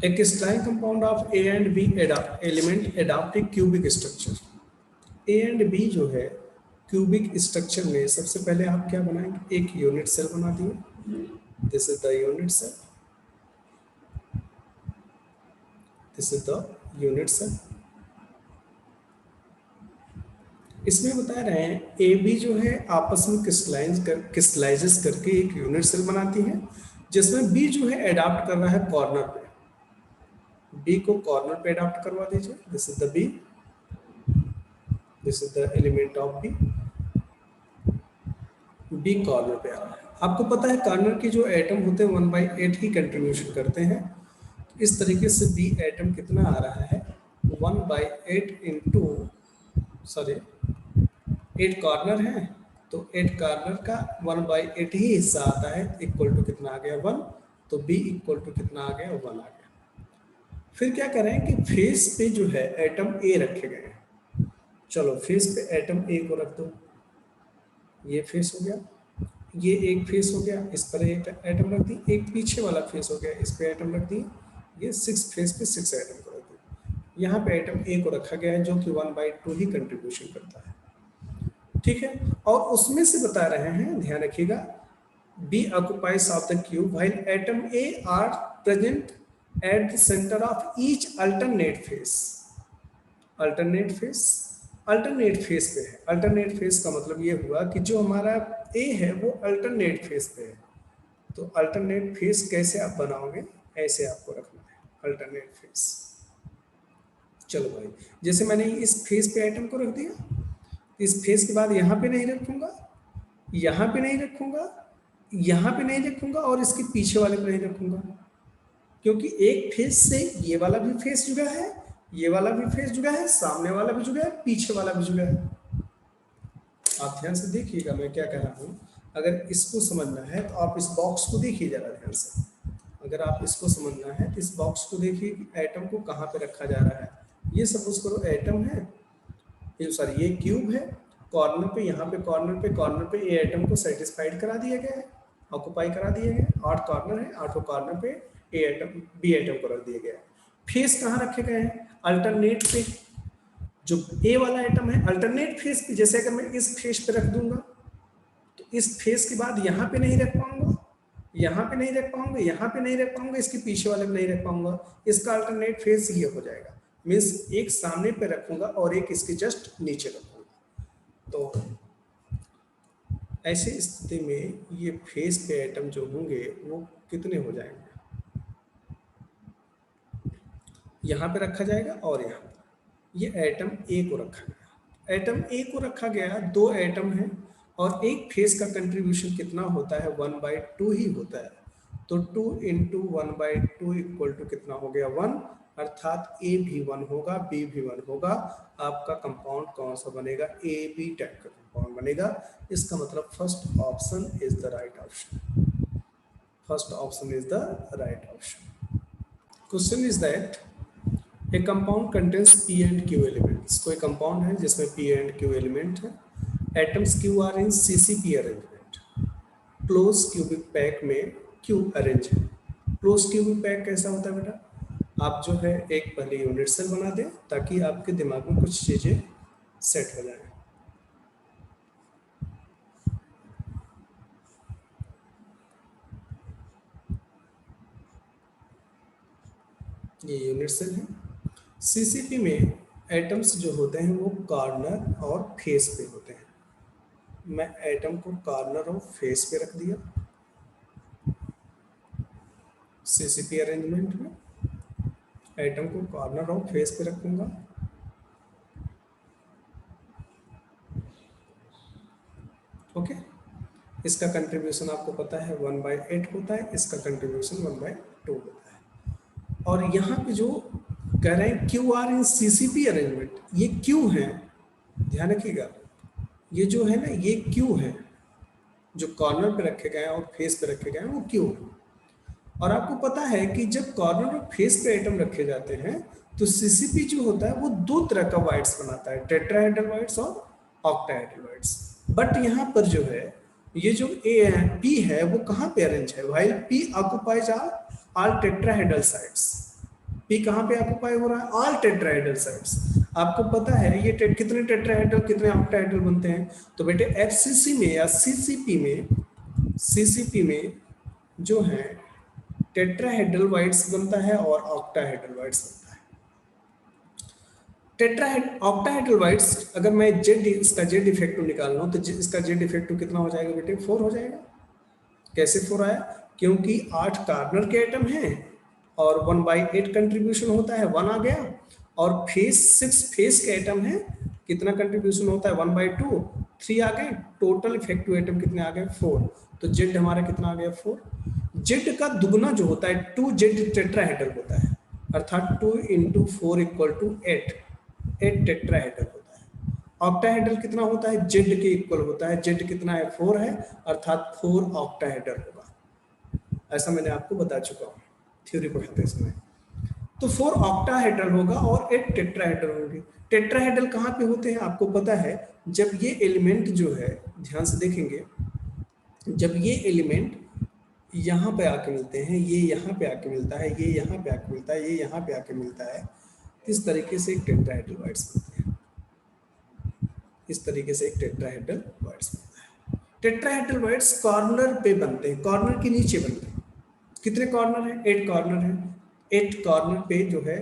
A crystalline compound of A and B element adopt a cubic structure. A and B जो है cubic structure में सबसे पहले आप क्या बनाएंगे, एक यूनिट सेल बना दिए. This is the unit cell, this is the unit cell. इसमें बता रहे हैं ए बी जो है आपस में क्रिस्टलाइजेस करके एक यूनिट सेल बनाती है, जिसमें बी जो है अडॉप्ट कर रहा है कॉर्नर पे. बी को कॉर्नर पे अडॉप्ट करवा दीजिए. This is the B, this is the element of B. B corner पे आ रहा है. आपको पता है कॉर्नर के जो एटम होते हैं 1/8 ही कंट्रीब्यूशन करते हैं. इस तरीके से बी एटम कितना आ रहा है 1/8 इंटू सॉरी 8 कॉर्नर है तो 8 कॉर्नर का 1/8 ही हिस्सा आता है, इक्वल टू कितना आ गया 1. तो बी इक्वल टू कितना आ गया 1 आ गया. फिर क्या करें कि फेस पे जो है एटम ए रखे गए हैं. चलो फेस पे एटम ए को रख दो. ये फेस हो गया, ये एक फेस हो गया, इस पर एक एटम रख दी. एक पीछे वाला फेस हो गया, इस पे एटम रख दी. ये 6 फेस पे 6 एटम को रख दी. यहाँ पे एटम ए को रखा गया है जो कि 1/2 ही कंट्रीब्यूशन करता है. ठीक है. और उसमें से बता रहे हैं, ध्यान रखिएगा, B occupies of the cube while atom A are present at the centre of each alternate face. Alternate face, alternate face पे है. अल्टरनेट फेस का मतलब ये हुआ कि जो हमारा ए है वो अल्टरनेट फेस पे है. तो अल्टरनेट फेस कैसे आप बनाओगे, ऐसे आपको रखना है अल्टरनेट फेस. चलो भाई, जैसे मैंने इस फेस पे आइटम को रख दिया, इस फेस के बाद यहाँ पे नहीं रखूंगा, यहाँ पे नहीं रखूंगा, यहाँ पे नहीं रखूंगा और इसके पीछे वाले पे नहीं रखूंगा, क्योंकि एक फेस से ये वाला भी फेस जुड़ा है, ये वाला भी फेस जुड़ा है, सामने वाला भी जुड़ा है, पीछे वाला भी जुड़ा है. आप ध्यान से देखिएगा मैं क्या कह रहा हूँ. अगर इसको समझना है तो आप इस बॉक्स को देखिए जरा ध्यान से. अगर आप इसको समझना है तो इस बॉक्स को देखिए कि एटम को कहाँ पे रखा जा रहा है. ये सपोज करो एटम है, ये सॉरी ये क्यूब है. कॉर्नर पे, यहाँ पे कॉर्नर पे ए एटम को सेटिस्फाइड करा दिया गया है, ऑक्युपाई करा दिया गया. 8 कॉर्नर है, 8 कॉर्नर पे ए एटम बी एटम को रख दिया गया है. फेस कहाँ रखे गए हैं, अल्टरनेट पे. जो ए वाला एटम है अल्टरनेट फेस पे, जैसे अगर मैं इस फेस पे रख दूंगा तो इस फेस के बाद यहाँ पे नहीं रख पाऊंगा, यहाँ पे नहीं रख पाऊंगा, यहाँ पे नहीं रख पाऊंगा, इसके पीछे वाले में नहीं रख पाऊंगा. इसका अल्टरनेट फेस ये हो जाएगा. मीन्स एक सामने पे रखूंगा और एक इसके जस्ट नीचे रखूंगा. तो ऐसे स्थिति में ये फेस पे एटम जो होंगे वो कितने हो जाएंगे, यहाँ पे रखा जाएगा और यहाँ पर. ये एटम ए को रखा गया, एटम ए को रखा गया, 2 एटम है और एक फेस का कंट्रीब्यूशन कितना होता है 1/2 ही होता है. तो 2 इंटू 1/2 इक्वल टू कितना हो गया 1. अर्थात ए भी 1 होगा, बी भी 1 होगा. आपका कंपाउंड कौन सा बनेगा, ए बी टाइप का कंपाउंड बनेगा. इसका मतलब first option is the right option. First option is the right option. Question is that A compound contains P and Q elements. कोई कंपाउंड है जिसमें P and Q एलिमेंट है. Atoms Q are in CCP arrangement. Closed cubic pack में Q arrange है. Closed cubic pack कैसा होता है बेटा, आप जो है एक पहले यूनिट सेल बना दें ताकि आपके दिमाग में कुछ चीजें सेट हो जाए. ये यूनिट सेल है. सीसीपी में एटम्स जो होते हैं वो कॉर्नर और फेस पे होते हैं. मैं एटम को कॉर्नर और फेस पे रख दिया. सीसीपी अरेंजमेंट में एटम को कॉर्नर और फेस पे रखूंगा. ओके. इसका कंट्रीब्यूशन आपको पता है 1/8 होता है, इसका कंट्रीब्यूशन 1/2 होता है. और यहाँ पे जो कह रहे हैं Q are in CCP arrangement, ये क्यू है, ध्यान रखिएगा. ये जो है ना ये क्यू है, जो कॉर्नर पे रखे गए हैं और फेस पे रखे गए हैं वो क्यू है. और आपको पता है कि जब कॉर्नर और फेस पे एटम रखे जाते हैं तो सीसीपी जो होता है वो 2 तरह का वाइड्स बनाता है, टेट्राहेड्रल वाइड्स और ऑक्टाहेड्रल वाइड्स. बट यहाँ पर जो है ये जो ए है पी है वो कहाँ पे अरेंज है, while P occupies all tetrahedral sides. P कहाँ पे ऑक्युपाई हो रहा है? All tetrahedral sides. आपको पता है ये कितने टेट्राहेड्रल कितने ऑक्टाहेड्रल बनते हैं? तो बेटे एफसीसी में या सीसीपी में जो है टेट्राहेड्रल वाइड्स बनता है और ऑक्टाहेड्रल वाइड्स बनता है। ऑक्टाहेड्रल वाइड्स अगर मैं इसका जेड इफेक्टिव निकाल लूँ तो इसका जेड इफेक्टिव कितना हो जाएगा बेटे? 4 हो जाएगा। कैसे 4 आया? क्योंकि 8 कार्बन के एटम हैं और 1/8 कंट्रीब्यूशन होता है, 1 आ गया। और 6 फेस के एटम है, कितना कंट्रीब्यूशन होता है? 1/2, 3 आ गए। टोटल इफेक्टिव एटम कितने आ गए? 4। तो जेड हमारा कितना आ गया? 4। जेड का दुगना जो होता है 2 जेड टेट्राहेड्रल होता है, अर्थात 2 × 4 = 8 टेट्राहेड्रल होता है। ऑक्टाहेड्रल कितना होता है? जेड के इक्वल होता है। जेड कितना है? 4 है, अर्थात 4 ऑक्टाहेड्रल होगा। ऐसा मैंने आपको बता चुका हूँ थ्योरी पढ़ाते समय। तो 4 ऑक्टाहेड्रल होगा और 8 टेट्राहेड्रल होंगे। टेट्राहेड्रल कहाँ पे होते हैं आपको पता है? जब ये एलिमेंट जो है, ध्यान से देखेंगे, जब ये एलिमेंट यहाँ पे आके मिलते हैं, ये यहाँ पे आके मिलता है, ये यहाँ पे आके मिलता है, ये यहाँ पे आके मिलता है, इस तरीके से एक टेट्राहेड्रल वाइड्स बनते हैं। इस तरीके से एक टेट्राहेड्रल वाइड्स बनता है। टेट्राहेड्रल वाइड्स कॉर्नर पे बनते हैं, कॉर्नर के नीचे बनते हैं। कितने कॉर्नर है? 8 कॉर्नर है। 8 कॉर्नर पे जो है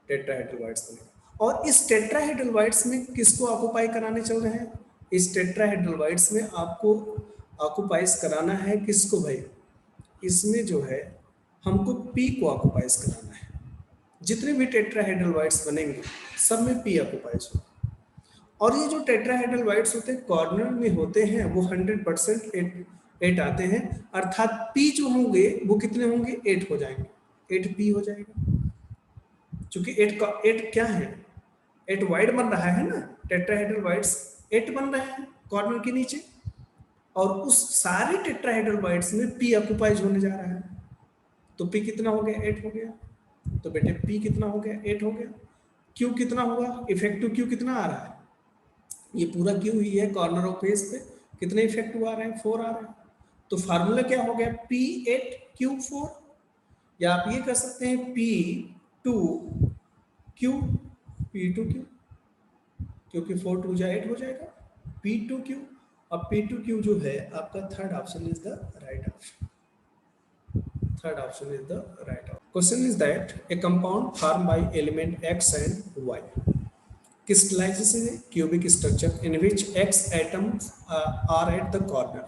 टेट्राहेड्रल वाइड्स बनेगा। और इस टेट्राहेड्रल वाइड्स में किसको ऑक्युपाई कराने चल रहे हैं? इस टेट्राहेड्रल वाइड्स में आपको ऑक्युपाइज कराना है किसको भाई? इसमें जो है हमको पी को ऑक्युपाइज कराना है। जितने भी टेट्राहेड्रल वाइड्स बनेंगे सब में पी ऑक्युपाइज होगा। और ये जो टेट्राहेड्रल वाइड्स होते हैं कॉर्नर में होते हैं, वो 100% 8 आते हैं, अर्थात पी जो होंगे वो कितने होंगे? 8 हो जाएंगे। 8 पी हो जाएगा। क्योंकि 8 क्या है? 8 वाइड बन रहा है ना, टेट्राहेड्रल वाइड्स 8 बन रहे हैं कॉर्नर के नीचे, और उस सारे टेट्राहेड्रल वाइड्स में पी ऑक्युपाइज होने जा रहा है। तो पी कितना हो गया? 8 हो गया। तो बेटे पी कितना हो गया? 8 हो गया। क्यू कितना होगा? इफेक्टिव क्यू कितना आ रहा है? ये पूरा क्यू ही है कॉर्नर ऑफ फेस पे। कितने इफेक्टिव आ रहे हैं? 4 आ रहे हैं। तो फार्मूला क्या हो गया? P8Q4, या आप ये कर सकते हैं P2Q, P2Q, क्योंकि 4 2 जा 8 हो जाएगा। P2Q, अब P2Q जो है आपका third option is the right option. Third option is the right option. Question is that a compound formed by element X and Y crystallizes in a cubic structure in which X atoms are at the corner.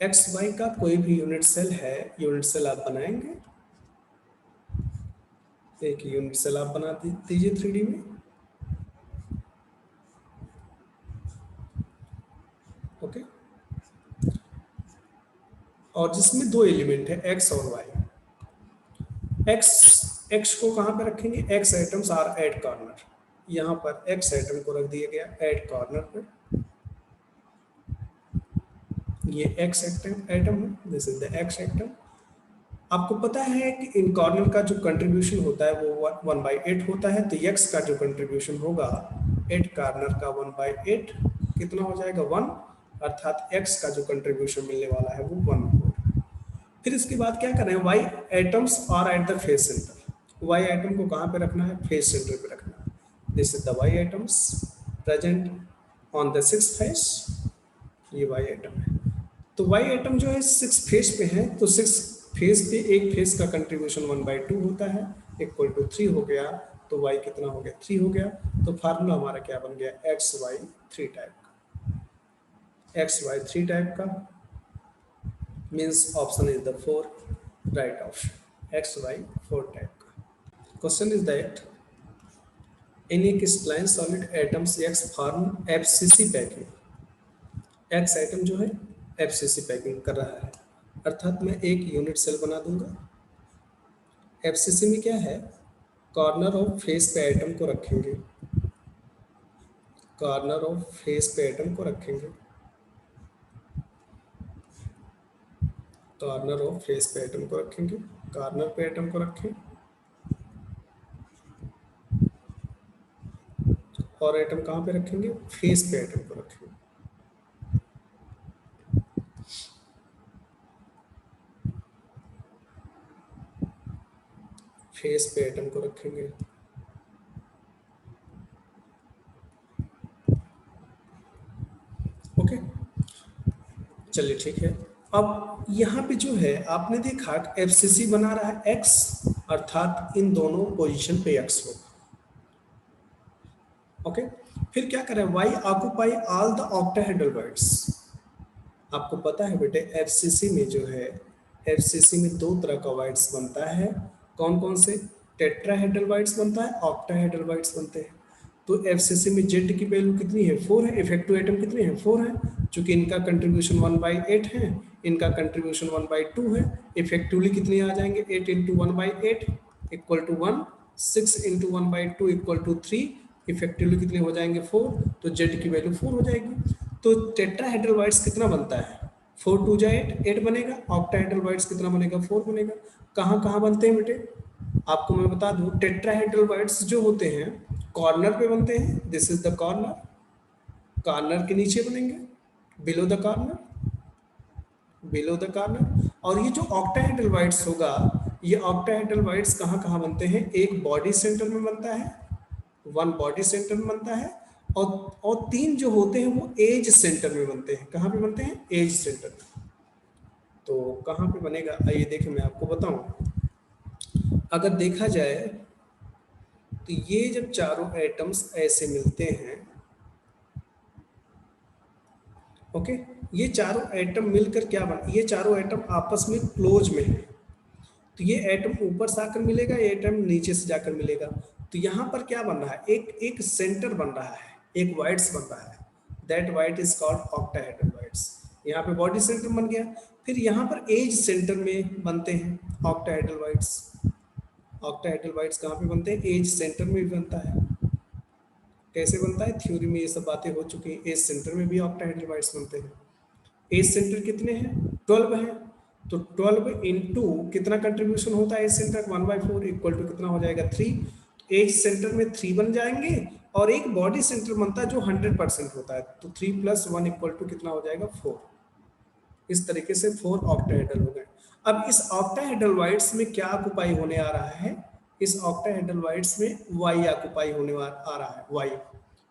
X Y का कोई भी unit cell है, unit cell आप बनाएंगे, एक unit cell आप बना दीजिए 3D में। ओके, और जिसमें 2 एलिमेंट है X और Y। X को कहाँ पे रखेंगे? X atoms are at corner. यहाँ पर X एटम को रख दिया गया एट कॉर्नर पर। ये X एटम है, this is the X atom. आपको पता है कि इन कॉर्नर का जो कंट्रीब्यूशन होता है वो 1/8 होता है। तो X का जो कंट्रीब्यूशन होगा 8 कॉर्नर का 1/8 कितना हो जाएगा? 1, अर्थात X का जो कंट्रीब्यूशन मिलने वाला है वो 1 होगा। फिर इसके बाद क्या करना है? Y atoms are at the face centre. Y atom को कहाँ पे रखना है? फेस सेंटर पे रखना है। This is the Y atoms present on the 6th face. ये Y एटम है। तो Y एटम जो है 6 फेस पे है, तो 6 फेस पे एक फेस का कंट्रीब्यूशन 1/2 होता है, इक्वल टू 3 हो गया। तो Y कितना हो गया? 3 हो गया। तो फार्मूला हमारा क्या बन गया? XY3 टाइप का। XY3 टाइप का means option is the 4 right option, XY4 type का। Question is that in a crystalline solid atoms X form FCC packing. X item जो है FCC पैकिंग कर रहा है, अर्थात मैं एक यूनिट सेल बना दूंगा। FCC में क्या है? कॉर्नर ऑफ फेस पे एटम को रखेंगे, कॉर्नर ऑफ फेस पे एटम को रखेंगे, कॉर्नर ऑफ फेस पे एटम को रखेंगे, कॉर्नर पे एटम को रखें, और एटम कहाँ पे रखेंगे? फेस पे एटम को रखेंगे। फेस पे एटम को रखेंगे। ओके, चलिए ठीक है। अब यहाँ पे जो है आपने देखा एफसीसी बना रहा है एक्स, अर्थात इन दोनों पोजीशन पे एक्स होगा। ओके, फिर क्या करें, Y occupy all the octahedral voids. आपको पता है बेटे एफसीसी में जो है, एफसीसी में दो तरह का बाइट्स बनता है। कौन कौन से? टेट्राहेड्रल बाइट्स बनता है, ऑक्टाहेड्रल बाइट्स बनते हैं। तो एफसीसी में जेड की वैल्यू कितनी है? 4 है। इफेक्टिव एटम कितने हैं? 4 है। चूंकि इनका कंट्रीब्यूशन 1/8 है, इनका कंट्रीब्यूशन 1/2 है। इफेक्टिवली कितने आ जाएंगे? 8 × 1/8 equal to 1, 6 × 1/2 equal to 3। Effectively कितने हो जाएंगे? 4। तो जेड की वैल्यू 4 हो जाएगी। तो टेट्राहेड्रल बाइट्स कितना बनता है? 4 × 2 = 8, 8 बनेगा। ऑक्टाहेड्रल बाइट्स कितना बनेगा? 4 बनेगा। कहाँ कहाँ बनते हैं बेटे? आपको मैं बता दूं, टेट्राहेड्रल बाइट्स जो होते हैं कॉर्नर पे बनते हैं। This is the corner, corner के नीचे बनेंगे, below the corner, below the corner. और ये जो ऑक्टाहेड्रल बाइट्स होगा, ये ऑक्टाहेड्रल बाइट्स कहाँ कहाँ बनते हैं? एक बॉडी सेंटर में बनता है, वन बॉडी सेंटर में बनता है, और तीन जो होते हैं वो एज सेंटर में बनते हैं। कहाँ पे बनते हैं? एज सेंटर में। तो कहाँ पे बनेगा? आइए देखें, मैं आपको बताऊं। अगर देखा जाए तो ये जब चारों एटम्स ऐसे मिलते हैं, ओके, ये चारों एटम मिलकर क्या बन, ये चारों एटम आपस में क्लोज में है। तो ये एटम ऊपर से आकर मिलेगा, ये एटम नीचे से जाकर मिलेगा। तो यहाँ पर क्या बन रहा है? एक सेंटर बन रहा है, एक वाइट्स बन रहा है। That void is called octahedral voids. यहाँ पे बॉडी सेंटर बन गया। फिर यहाँ पर एज सेंटर में बनते हैं ऑक्टाहेड्रल वाइट्स। ऑक्टाहेड्रल वाइट्स कहाँ पे बनते हैं? एज सेंटर में भी बनता है। कैसे बनता है? थ्योरी में ये सब बातें हो चुकी हैं। एज सेंटर में भी ऑक्टाहेड्रल बाइट्स बनते हैं। एज सेंटर कितने हैं? 12 हैं। तो 12 इंटू कितना कंट्रीब्यूशन होता है एज सेंटर? 1/4 इक्वल टू कितना हो जाएगा? 3। एज सेंटर में 3 बन जाएंगे, और एक बॉडी सेंटर बनता है जो 100% होता है। तो 3 + 1 इक्वल टू कितना हो जाएगा? 4। इस तरीके से 4 ऑक्टाहेड्रल हो गए। अब इस ऑक्टाहेड्रल बाइट्स में क्या ऑक्युपाई होने आ रहा है? इस ऑक्टाहेड्रल बाइट्स में वाई ऑक्युपाई होने आ रहा है। वाई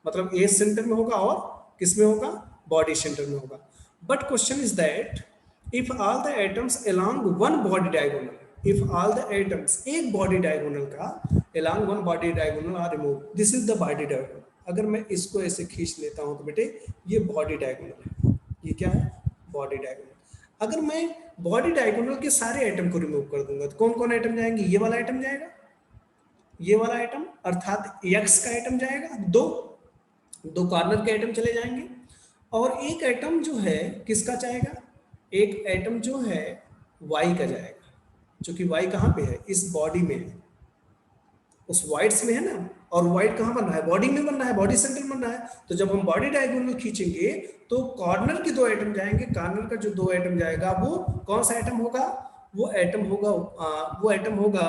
मतलब एज सेंटर में होगा, और किस में होगा? बॉडी सेंटर में होगा। But question is that if all the atoms along one body diagonal, if all the atoms एक बॉडी डायगोनल का along one body diagonal are remove, this is the body diagonal. अगर मैं इसको ऐसे खींच लेता हूं तो बेटे ये बॉडी डायगोनल है। ये क्या है? Body diagonal. अगर मैं बॉडी डायगोनल के सारे एटम को रिमूव कर दूंगा तो कौन कौन एटम जाएंगे? ये वाला एटम जाएगा, ये वाला एटम अर्थात एक्स का एटम जाएगा, दो कॉर्नर के एटम चले जाएंगे, और एक एटम जो है किसका जाएगा? एक एटम जो है वाई का जाएगा, क्योंकि वाई कहाँ पे है? इस बॉडी में है, उस वाइट्स में है ना। और वाइट कहाँ बन रहा है? बॉडी में बन रहा है, बॉडी सेंटर बन रहा है। तो जब हम बॉडी डायगोनल खींचेंगे तो कॉर्नर के 2 एटम जाएंगे। कॉर्नर का जो 2 एटम जाएगा वो कौन सा एटम होगा? वो एटम होगा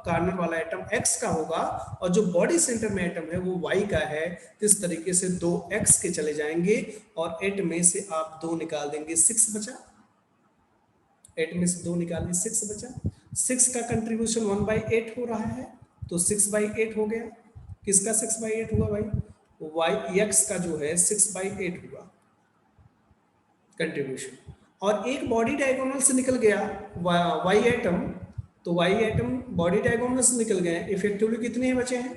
कॉर्नर वाला एटम एक्स का होगा, और जो बॉडी सेंटर में एटम है वो वाई का है। इस तरीके से 2 एक्स के चले जाएंगे, और 8 में से आप 2 निकाल देंगे, 6 बचा। 8 में से 2 निकालिए, 6 बचा। 6 का कंट्रीब्यूशन 1/8 हो रहा है, तो 6/8 हो गया। किसका 6/8 हुआ भाई? वाई एक्स का जो है 6/8 हुआ कंट्रीब्यूशन। और एक बॉडी डायगोनल से निकल गया वाई एटम, तो वाई एटम बॉडी डायगोनल से निकल गए। इफेक्टिवली कितने बचे हैं?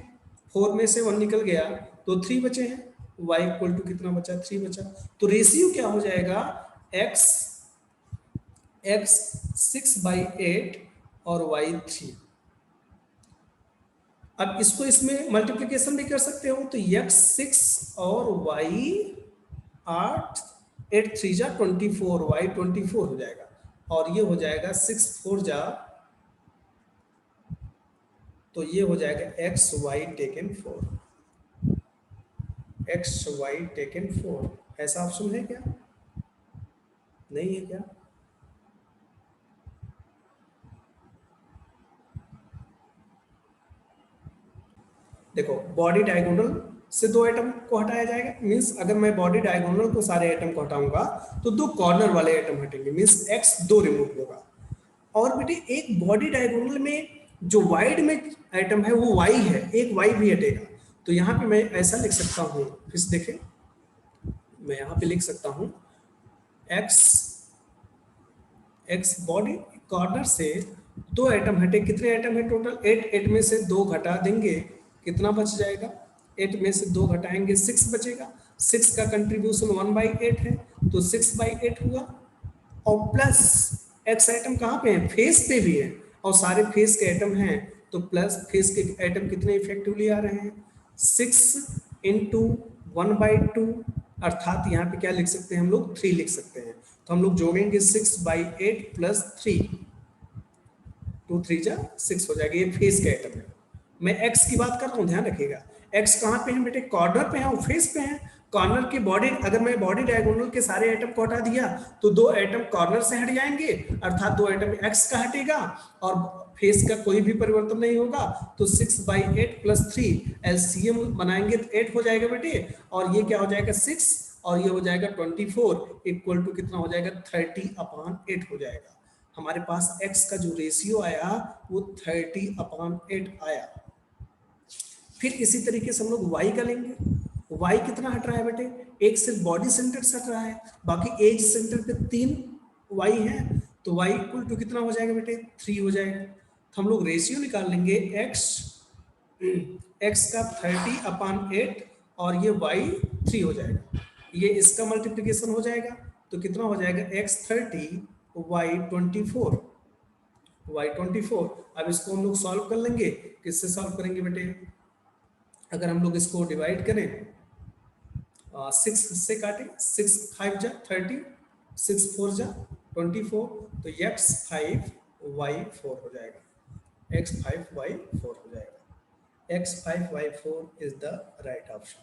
4 में से 1 निकल गया तो 3 बचे हैं। y इक्वल टू कितना बचा? 3 बचा। तो रेशियो क्या हो जाएगा? x 6/8 और y 3। अब इसको इसमें मल्टीप्लिकेशन भी कर सकते हो, तो x 6 और y 8, 8 3 जा 24, y 24 हो जाएगा, और ये हो जाएगा 6 4 जा, तो ये हो जाएगा x y taken 4, x y taken 4। ऐसा ऑप्शन है क्या? नहीं है क्या? देखो बॉडी डायगोनल से 2 एटम को हटाया जाएगा, मींस अगर मैं बॉडी डायगोनल को सारे एटम को हटाऊंगा तो 2 कॉर्नर वाले एटम हटेंगे, मींस x 2 रिमूव होगा। और बेटे एक बॉडी डायगोनल में जो वाइड में एटम है वो वाई है, एक वाई भी हटेगा। तो यहाँ पे मैं ऐसा लिख सकता हूँ, फिर से देखें, मैं यहाँ पे लिख सकता हूँ एक्स एक्स बॉडी कॉर्नर से दो एटम हटे, कितने एटम है टोटल? 8, 8 में से 2 घटा देंगे, कितना बच जाएगा? 8 में से 2 घटाएंगे 6 बचेगा। 6 का कंट्रीब्यूशन 1/8 है, तो 6/8 हुआ। और प्लस एक्स एटम कहाँ पे है? फेस पे भी है, और सारे फेस के एटम हैं, तो प्लस फेस के एटम कितने इफेक्टिवली आ रहे हैं? 6 इंटू 1/2, अर्थात यहाँ पे क्या लिख सकते हैं हम लोग? 3 लिख सकते हैं। तो हम लोग जोड़ेंगे 6/8 प्लस 3, 2 3 जा 6 हो जाएगा। ये फेस का एटम है। मैं एक्स की बात कर रहा हूँ, ध्यान रखिएगा। एक्स कहाँ पे है बेटे? कॉर्नर पे है और फेस पे है। कॉर्नर की बॉडी, अगर मैं बॉडी डायगोनल के सारे एटम को हटा दिया तो 2 एटम कॉर्नर से हट जाएंगे, अर्थात 2 एटम एक्स का हटेगा और फेस का कोई भी परिवर्तन नहीं होगा। तो 6/8 प्लस 3 एलसीएम बनाएंगे तो 8 हो जाएगा बेटे, और ये क्या हो जाएगा? 6, और ये हो जाएगा 24, इक्वल टू कितना हो जाएगा? 30/8 हो जाएगा। हमारे पास x का जो रेशियो आया वो 30/8 आया। फिर इसी तरीके से हम लोग y का लेंगे। y कितना हट रहा है बेटे? एक सिर्फ बॉडी सेंटर से हट रहा है, बाकी एज सेंटर पे 3 y है, तो y इक्वल टू कितना हो जाएगा बेटे? 3 हो जाएगा। तो हम लोग रेशियो निकाल लेंगे x का 30/8 और ये y 3 हो जाएगा। ये इसका मल्टीप्लिकेशन हो जाएगा, तो कितना हो जाएगा? x 30 y 24, y 24। अब इसको हम लोग सॉल्व कर लेंगे। किससे सॉल्व करेंगे बेटे? अगर हम लोग इसको डिवाइड करें 6 से काटें, 6 5 जा 30, 6 4 जा 24, तो x 5 y 4 हो जाएगा। x 5 y 4 हो जाएगा। x 5 y 4 is the right option.